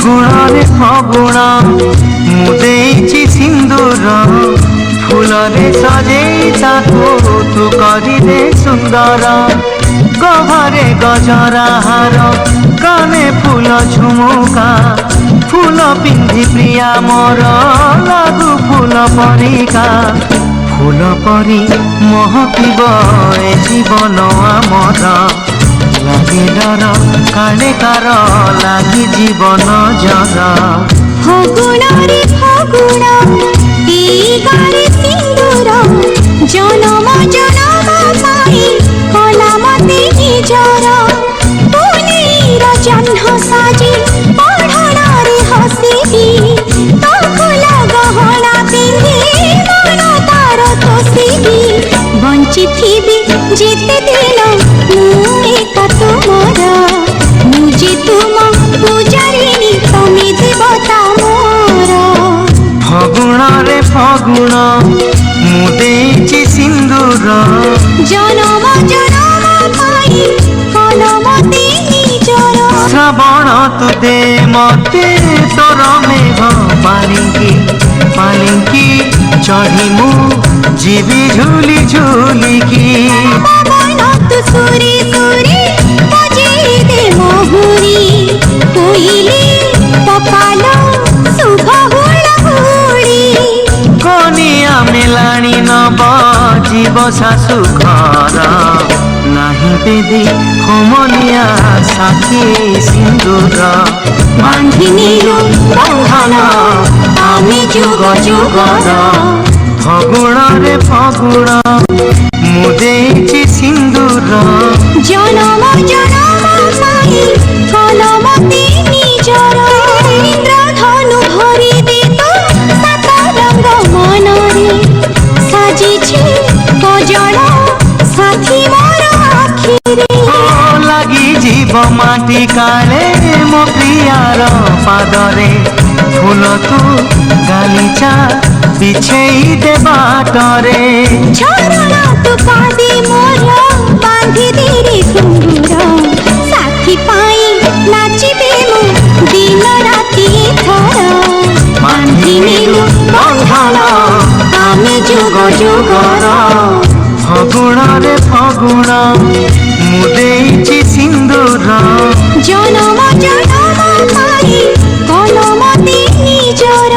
ଫଗୁଣରେ ଫଗୁଣ ମୁଁ ଦେଇଛି ସିନ୍ଦୁର ଫୁଲରେ ସଜେଇ ତାକୁ ତୁ କରିଦେ ସୁନ୍ଦର ଗହରେ ଗଜରା ହାର କାନେ ଫୁଲ ଝୁମୁକା फूल पिंधि प्रिया मोर लागू फूल परिका फूल परी महकिब ए जीवन आमर लागे डर काले कार लागी जीवन जर फगुण रे फगुण गारे सिंदूर जनम जनम पाई कला मते निजर पुनीर जह्न साजी बंचिथिबी जेते दिन मुका तुमर मुझे तुम पूजारिणी तमे देवता मोर फगुण रे फगुण मु देछि सिंदूर जनम जनम पाई कलमते निजर श्रावण तु दे मते तोर मेघ पालिंकी चढ़ी मु जीवी झूली झूली की तु सुरी सुरी बजे दे मोहुरी कोइली पकालो शुभ हुड़ा हुड़ी कनिया मिलानी नब जीव शाशु घर नाही बेदी होमनिया साथी सिंदूर बांधिनीलु बंधन आमे जुग जुगर फगुण रे फगुण मु देछि सिंदूर जनम जनम पाई कलमते निजर इंद्रधनु भरी दे तो सात रंग मनरे साजिछि कजल साथी मोर आखिरे लगी जीव माटी काले मो प्रियार पादरे फूल तू गालीचा बिछेई दे बाटरे झरण तू पादे मोर बांधि दे रे घुंघुर साथी पाई नाचिबे मु दिन राति थर बांधि नेलु बंधन आमे जुग जुगर फगुण रे फगुण मु देछि सिंदूर जनम जनम पाई कलमते निजर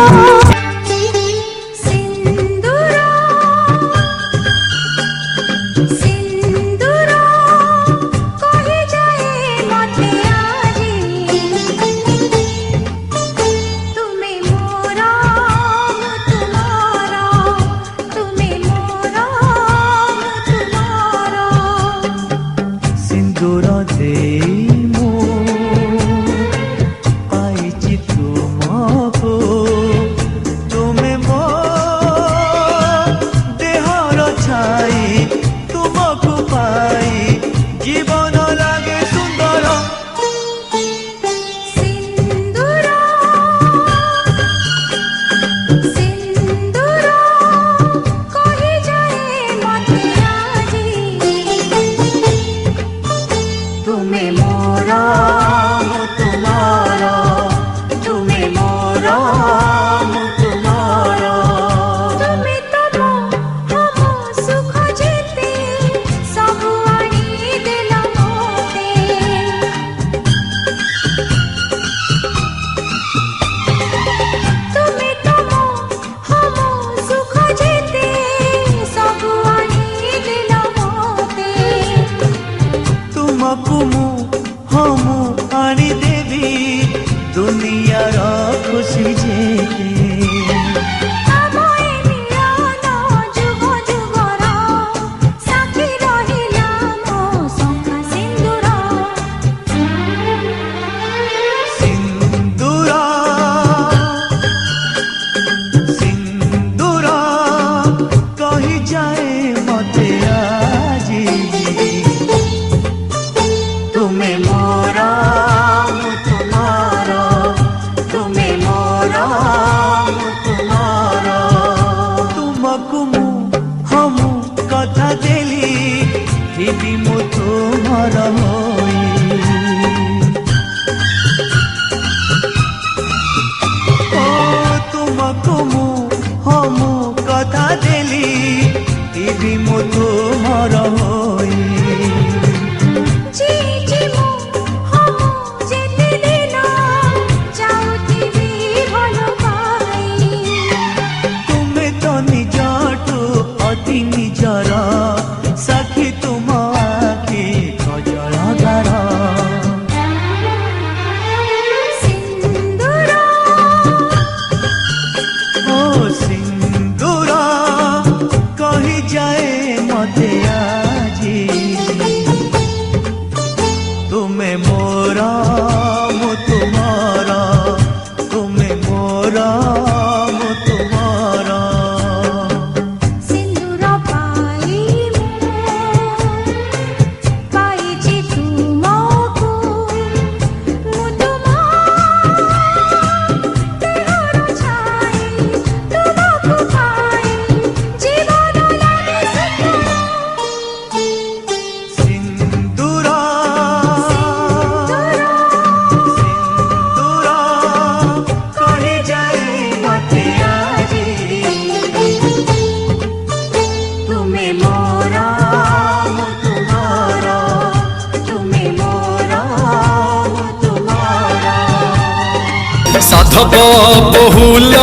माधव बहुल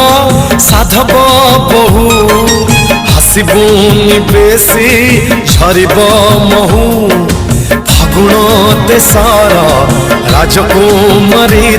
साधव बहु हसबुनि बेसी झरब महु फागुण देशर राजकुमारी।